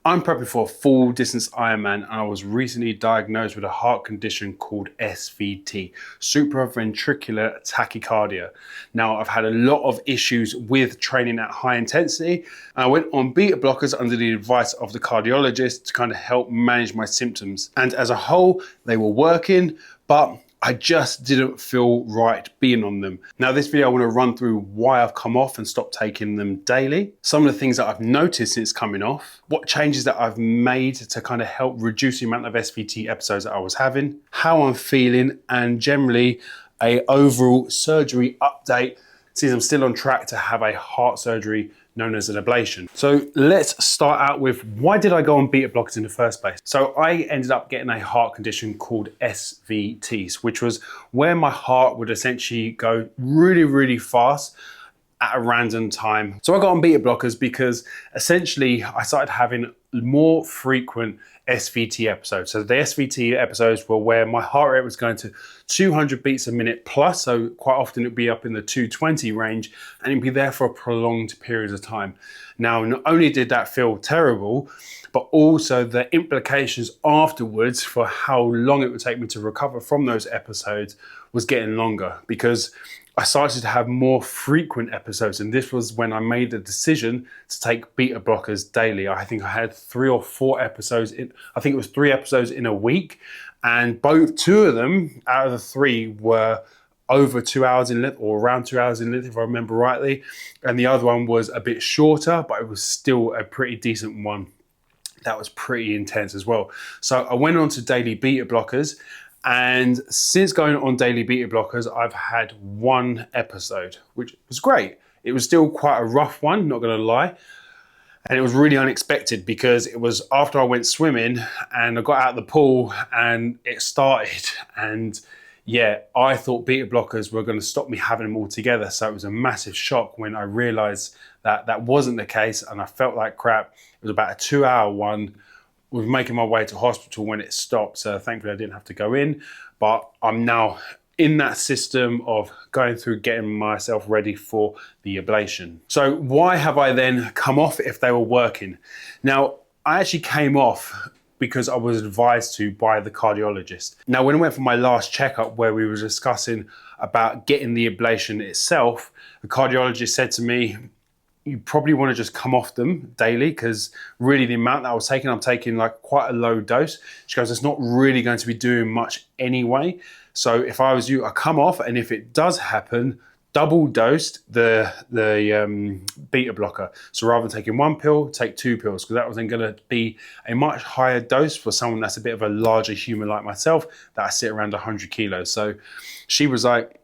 I'm prepping for a full distance Ironman and I was recently diagnosed with a heart condition called SVT, supraventricular tachycardia. Now, I've had a lot of issues with training at high intensity. I went on beta blockers under the advice of the cardiologist to kind of help manage my symptoms. And as a whole, they were working, but I just didn't feel right being on them. Now this video I want to run through why I've come off and stopped taking them daily, some of the things that I've noticed since coming off, what changes that I've made to kind of help reduce the amount of SVT episodes that I was having, how I'm feeling, and generally a overall surgery update since I'm still on track to have a heart surgery known as an ablation. So let's start out with, why did I go on beta blockers in the first place? So I ended up getting a heart condition called SVTs, which was where my heart would essentially go really, really fast at a random time. So I got on beta blockers because essentially I started having more frequent SVT episodes. So the SVT episodes were where my heart rate was going to 200 beats a minute plus. So quite often it'd be up in the 220 range and it'd be there for a prolonged period of time. Now, not only did that feel terrible, but also the implications afterwards for how long it would take me to recover from those episodes was getting longer, because I started to have more frequent episodes, and this was when I made the decision to take beta blockers daily. I think I had 3 or 4 episodes I think it was 3 episodes in a week, and two of them out of the 3 were over 2 hours in length, or around 2 hours in length if I remember rightly, and the other one was a bit shorter, but it was still a pretty decent one. That was pretty intense as well. So I went on to daily beta blockers, and since going on daily beta blockers, I've had 1 episode, which was great. It was still quite a rough one, not gonna lie. And it was really unexpected because it was after I went swimming and I got out of the pool and it started. And yeah, I thought beta blockers were gonna stop me having them altogether. So it was a massive shock when I realized that that wasn't the case and I felt like crap. It was about a 2-hour one. Was making my way to hospital when it stopped, so thankfully I didn't have to go in, but I'm now in that system of going through getting myself ready for the ablation. So why have I then come off if they were working? Now, I actually came off because I was advised to by the cardiologist. Now, when I went for my last checkup where we were discussing about getting the ablation itself, the cardiologist said to me, you probably want to just come off them daily, because really the amount that I was taking, I'm taking like quite a low dose. She goes, it's not really going to be doing much anyway. So if I was you, I come off, and if it does happen, double dosed the beta blocker. So rather than taking 1 pill, take 2 pills, because that was then going to be a much higher dose for someone that's a bit of a larger human like myself, that I sit around 100 kilos. So she was like,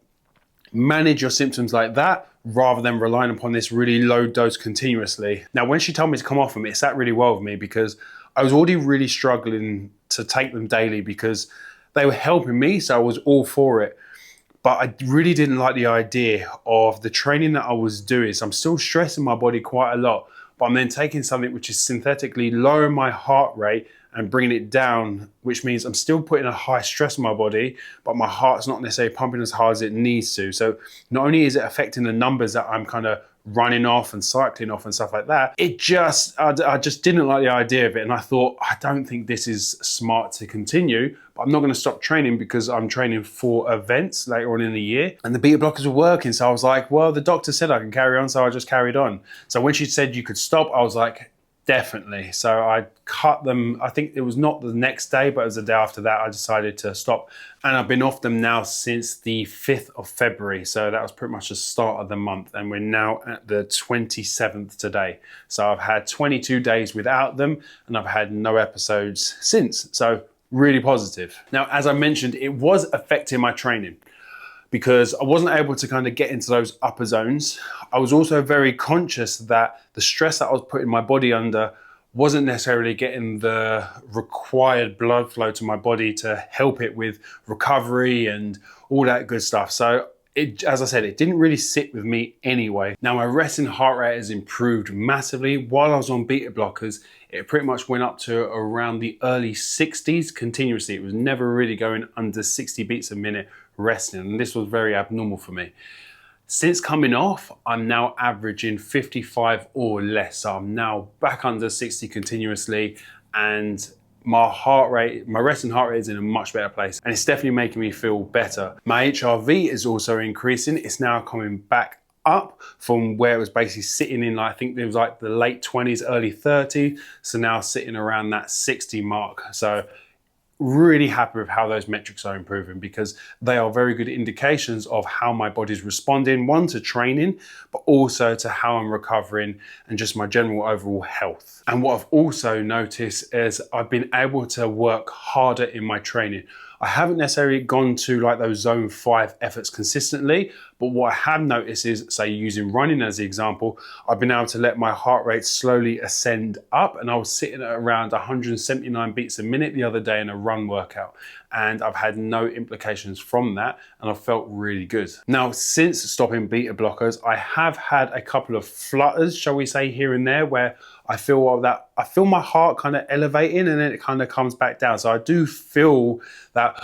manage your symptoms like that rather than relying upon this really low dose continuously. Now, when she told me to come off them, it sat really well with me because I was already really struggling to take them daily because they were helping me, so I was all for it. But I really didn't like the idea of the training that I was doing. So I'm still stressing my body quite a lot, but I'm then taking something which is synthetically lowering my heart rate and bringing it down, which means I'm still putting a high stress on my body, but my heart's not necessarily pumping as hard as it needs to. So not only is it affecting the numbers that I'm kind of running off and cycling off and stuff like that, I just didn't like the idea of it. And I thought, I don't think this is smart to continue, but I'm not going to stop training because I'm training for events later on in the year. And the beta blockers were working. So I was like, well, the doctor said I can carry on. So I just carried on. So when she said you could stop, I was like, definitely. So I cut them, I think it was not the next day, but it was the day after that I decided to stop. And I've been off them now since the 5th of February. So that was pretty much the start of the month. And we're now at the 27th today. So I've had 22 days without them and I've had no episodes since. So really positive. Now, as I mentioned, it was affecting my training, because I wasn't able to kind of get into those upper zones. I was also very conscious that the stress that I was putting my body under wasn't necessarily getting the required blood flow to my body to help it with recovery and all that good stuff. So as I said, it didn't really sit with me anyway. Now my resting heart rate has improved massively. While I was on beta blockers, it pretty much went up to around the early 60s continuously. It was never really going under 60 beats a minute resting, and this was very abnormal for me. Since coming off, I'm now averaging 55 or less. So I'm now back under 60 continuously, and my heart rate, my resting heart rate is in a much better place, and it's definitely making me feel better. My HRV is also increasing. It's now coming back up from where it was basically sitting in, I think it was like the late 20s, early 30s. So now sitting around that 60 mark. So really happy with how those metrics are improving, because they are very good indications of how my body's responding, one, to training, but also to how I'm recovering and just my general overall health. And what I've also noticed is I've been able to work harder in my training. I haven't necessarily gone to like those zone 5 efforts consistently, but what I have noticed is, say using running as the example, I've been able to let my heart rate slowly ascend up, and I was sitting at around 179 beats a minute the other day in a run workout, and I've had no implications from that, and I felt really good. Now, since stopping beta blockers, I have had a couple of flutters, shall we say, here and there, where I feel my heart kind of elevating and then it kind of comes back down. So I do feel that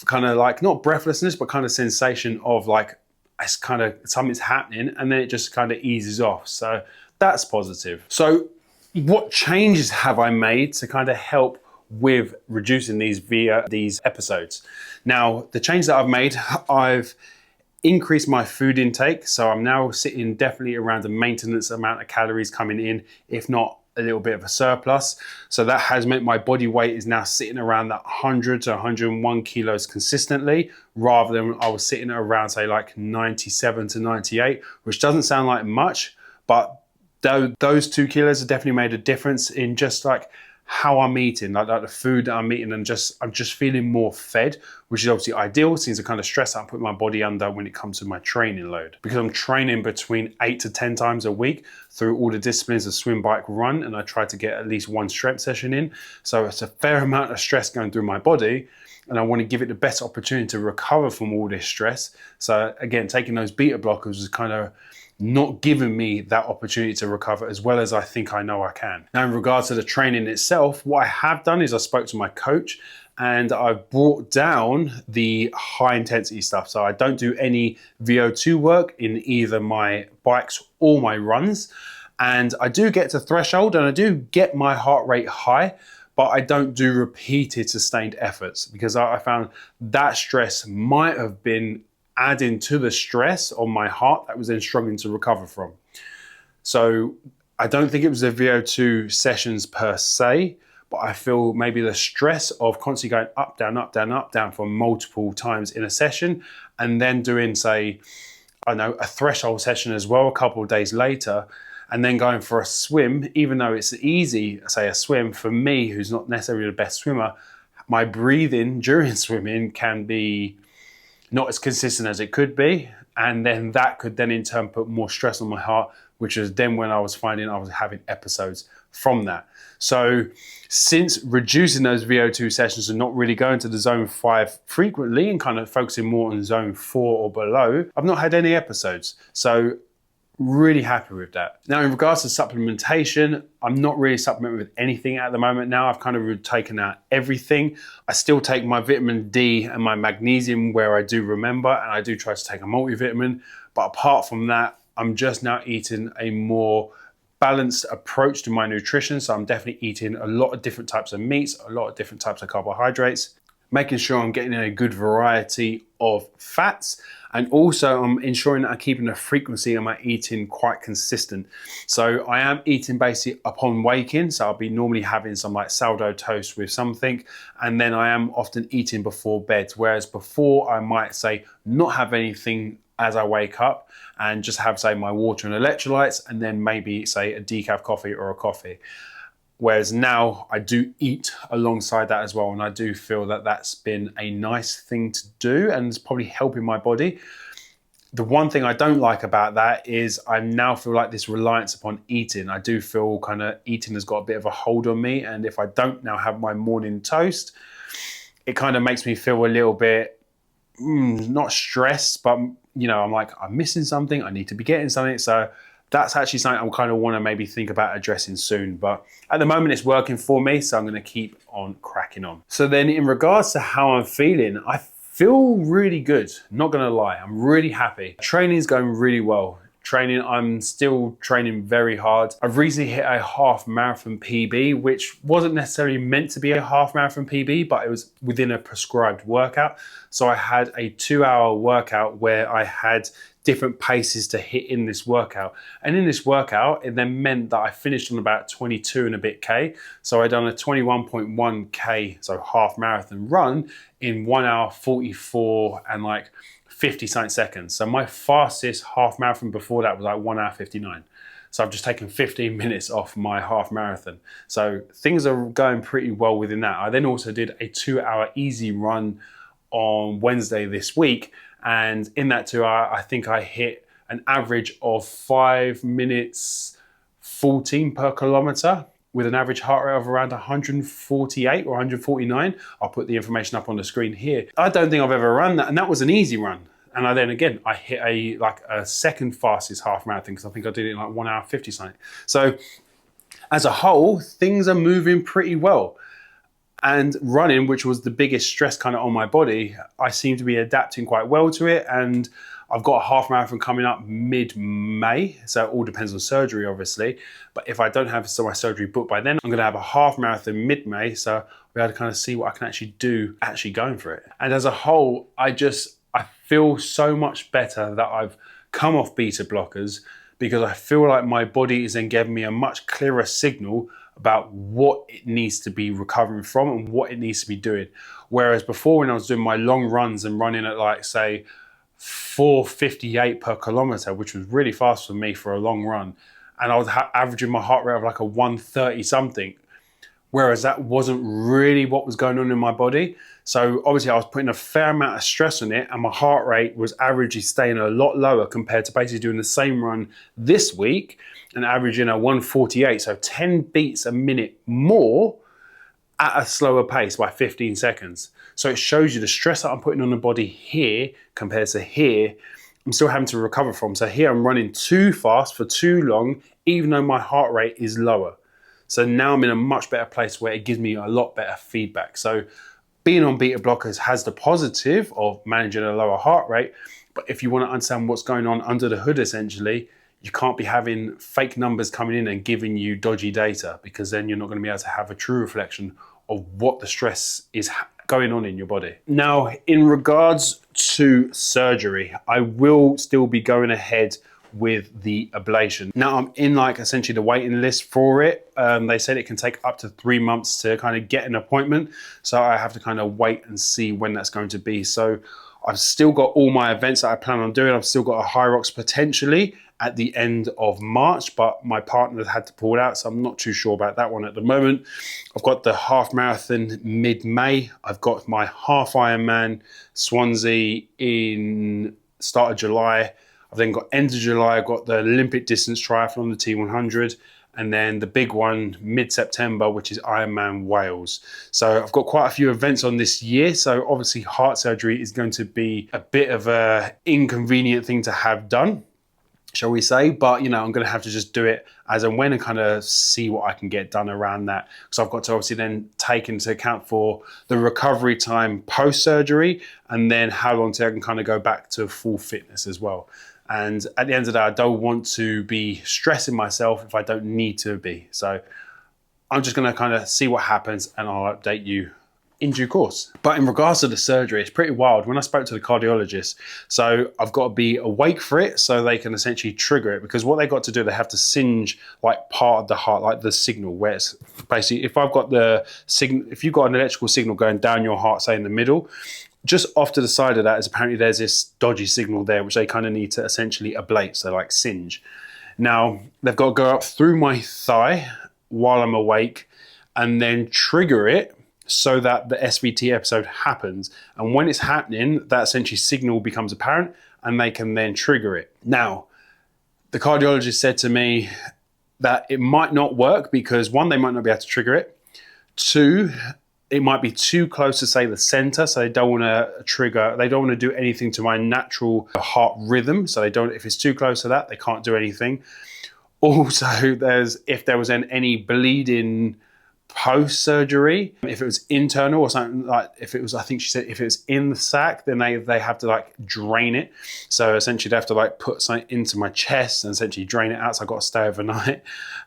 kind of like, not breathlessness, but kind of sensation of like, it's kind of something's happening, and then it just kind of eases off. So that's positive. So what changes have I made to kind of help with reducing these via these episodes? Now, the change that I've made, I've increased my food intake. So I'm now sitting definitely around a maintenance amount of calories coming in, if not a little bit of a surplus. So that has meant my body weight is now sitting around that 100 to 101 kilos consistently, rather than I was sitting around, say, like 97 to 98, which doesn't sound like much, but those 2 kilos have definitely made a difference in just like how I'm eating, like the food that I'm eating, and I'm just feeling more fed, which is obviously ideal since the kind of stress I put my body under when it comes to my training load. Because I'm training between 8 to 10 times a week through all the disciplines of swim, bike, run, and I try to get at least 1 strength session in. So it's a fair amount of stress going through my body, and I want to give it the best opportunity to recover from all this stress. So again, taking those beta blockers is kind of not giving me that opportunity to recover as well as I think I know I can. Now, in regards to the training itself, what I have done is I spoke to my coach and I've brought down the high intensity stuff. So I don't do any VO2 work in either my bikes or my runs. And I do get to threshold and I do get my heart rate high, but I don't do repeated sustained efforts, because I found that stress might have been adding to the stress on my heart that was then struggling to recover from. So I don't think it was the VO2 sessions per se, but I feel maybe the stress of constantly going up, down, up, down, up, down for multiple times in a session, and then doing, say, I don't know, a threshold session as well a couple of days later, and then going for a swim, even though it's easy, say a swim, for me, who's not necessarily the best swimmer, my breathing during swimming can be not as consistent as it could be. And then that could then in turn put more stress on my heart, which is then when I was finding I was having episodes from that. So since reducing those VO2 sessions and not really going to the zone 5 frequently and kind of focusing more on zone 4 or below, I've not had any episodes. So really happy with that. Now, in regards to supplementation, I'm not really supplementing with anything at the moment now. I've kind of taken out everything. I still take my vitamin D and my magnesium where I do remember, and I do try to take a multivitamin. But apart from that, I'm just now eating a more balanced approach to my nutrition. So I'm definitely eating a lot of different types of meats, a lot of different types of carbohydrates, making sure I'm getting a good variety of fats, and also I'm ensuring that I'm keeping the frequency of my eating quite consistent. So I am eating basically upon waking, so I'll be normally having some like sourdough toast with something, and then I am often eating before bed, whereas before I might say not have anything as I wake up and just have, say, my water and electrolytes, and then maybe, say, a decaf coffee or a coffee. Whereas now I do eat alongside that as well, and I do feel that that's been a nice thing to do and it's probably helping my body. The one thing I don't like about that is I now feel like this reliance upon eating. I do feel kind of eating has got a bit of a hold on me, and if I don't now have my morning toast, it kind of makes me feel a little bit, not stressed, but you know, I'm like, I'm missing something, I need to be getting something. So that's actually something I kind of want to maybe think about addressing soon. But at the moment it's working for me, so I'm going to keep on cracking on. So then in regards to how I'm feeling, I Feel really good, not gonna lie. I'm really happy. Training's going really well. I'm still training very hard. I've recently hit a half marathon PB, which wasn't necessarily meant to be a half marathon PB, but it was within a prescribed workout. So I had a 2-hour workout where I had different paces to hit in this workout. And in this workout, it then meant that I finished on about 22 and a bit K. So I done a 21.1 K, so half marathon run in 1 hour 44 and like 50 something seconds. So my fastest half marathon before that was like 1 hour 59. So I've just taken 15 minutes off my half marathon. So things are going pretty well within that. I then also did a 2-hour easy run on Wednesday this week. And in that 2 hour, I think I hit an average of 5 minutes 14 per kilometer with an average heart rate of around 148 or 149. I'll put the information up on the screen here. I don't think I've ever run that, and that was an easy run. And I hit a second fastest half marathon because I think I did it in like 1 hour 50 something. So as a whole, things are moving pretty well. And running, which was the biggest stress kind of on my body, I seem to be adapting quite well to it. And I've got a half marathon coming up mid-May. So it all depends on surgery, obviously. But if I don't have my surgery booked by then, I'm going to have a half marathon mid-May. So I'll be able to kind of see what I can actually do actually going for it. And as a whole, I feel so much better that I've come off beta blockers, because I feel like my body is then giving me a much clearer signal about what it needs to be recovering from and what it needs to be doing. Whereas before, when I was doing my long runs and running at like, say, 4:58 per kilometer, which was really fast for me for a long run, and I was averaging my heart rate of like a 130 something, whereas that wasn't really what was going on in my body. So obviously I was putting a fair amount of stress on it, and my heart rate was averagely staying a lot lower compared to basically doing the same run this week and averaging a 148, so 10 beats a minute more at a slower pace by 15 seconds. So it shows you the stress that I'm putting on the body here compared to here, I'm still having to recover from. So here I'm running too fast for too long, even though my heart rate is lower. So now I'm in a much better place where it gives me a lot better feedback. So being on beta blockers has the positive of managing a lower heart rate, but if you want to understand what's going on under the hood, essentially, you can't be having fake numbers coming in and giving you dodgy data, because then you're not going to be able to have a true reflection of what the stress is going on in your body. Now, in regards to surgery, I will still be going ahead with the ablation. Now I'm in like essentially the waiting list for it. They said it can take up to 3 months to kind of get an appointment. So I have to kind of wait and see when that's going to be. So I've still got all my events that I plan on doing. I've still got a Hyrox potentially at the end of March, but my partner had to pull it out, so I'm not too sure about that one at the moment. I've got the half marathon mid-May. I've got my half Ironman Swansea in start of July. I've then got end of July, I've got the Olympic distance triathlon, the T100, and then the big one mid-September, which is Ironman Wales. So I've got quite a few events on this year. So obviously heart surgery is going to be a bit of an inconvenient thing to have done, shall we say, but you know, I'm going to have to just do it as and when and kind of see what I can get done around that. So I've got to obviously then take into account for the recovery time post-surgery, and then how long till I can kind of go back to full fitness as well. And at the end of the day, I don't want to be stressing myself if I don't need to be. So I'm just going to kind of see what happens, and I'll update you in due course. But in regards to the surgery, it's pretty wild. When I spoke to the cardiologist, so I've got to be awake for it so they can essentially trigger it, because what they got to do, they have to singe like part of the heart, like the signal, where it's basically, if I've got the signal, if you've got an electrical signal going down your heart, say in the middle, just off to the side of that is apparently there's this dodgy signal there, which they kind of need to essentially ablate, so like singe. Now, they've got to go up through my thigh while I'm awake and then trigger it so that the SVT episode happens. And when it's happening, that essentially signal becomes apparent and they can then trigger it. Now, the cardiologist said to me that it might not work because one, they might not be able to trigger it. Two, it might be too close to, say, the center, so they don't want to trigger, they don't want to do anything to my natural heart rhythm. So they don't, if it's too close to that, they can't do anything. Also, if there was any bleeding post surgery. If it was internal or something, like if it was, I think she said if it was in the sac, then they have to like drain it. So essentially they have to like put something into my chest and essentially drain it out. So I got to stay overnight.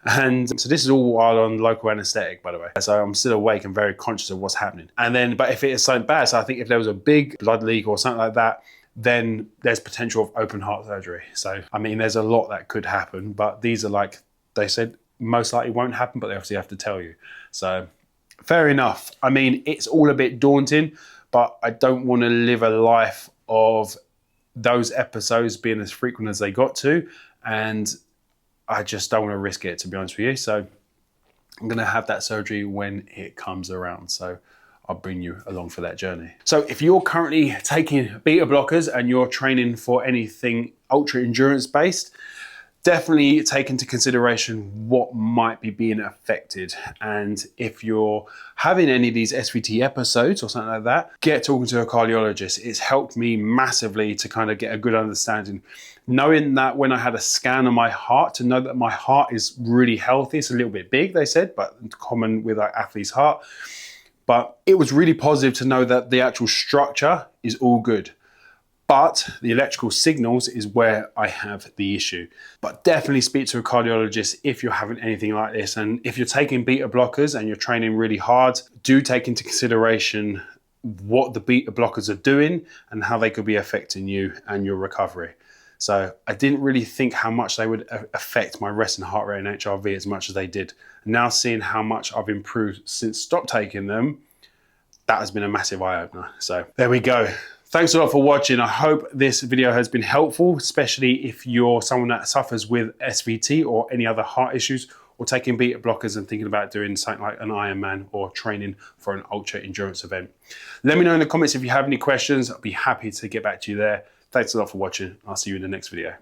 And so this is all while on local anesthetic, by the way. So I'm still awake and very conscious of what's happening. And then, but if it is something bad, so I think if there was a big blood leak or something like that, then there's potential of open heart surgery. So, I mean, there's a lot that could happen, but these are like, they said most likely won't happen, but they obviously have to tell you. So fair enough. I mean, it's all a bit daunting, but I don't want to live a life of those episodes being as frequent as they got to. And I just don't want to risk it, to be honest with you. So I'm going to have that surgery when it comes around. So I'll bring you along for that journey. So if you're currently taking beta blockers and you're training for anything ultra endurance based, definitely take into consideration what might be being affected. And if you're having any of these SVT episodes or something like that, get talking to a cardiologist. It's helped me massively to kind of get a good understanding. Knowing that when I had a scan on my heart, to know that my heart is really healthy. It's a little bit big, they said, but common with our athlete's heart. But it was really positive to know that the actual structure is all good. But the electrical signals is where I have the issue. But definitely speak to a cardiologist if you're having anything like this. And if you're taking beta blockers and you're training really hard, do take into consideration what the beta blockers are doing and how they could be affecting you and your recovery. So I didn't really think how much they would affect my resting heart rate and HRV as much as they did. Now seeing how much I've improved since stopped taking them, that has been a massive eye-opener. So there we go. Thanks a lot for watching. I hope this video has been helpful, especially if you're someone that suffers with SVT or any other heart issues, or taking beta blockers and thinking about doing something like an Ironman or training for an ultra endurance event. Let me know in the comments if you have any questions. I'll be happy to get back to you there. Thanks a lot for watching. I'll see you in the next video.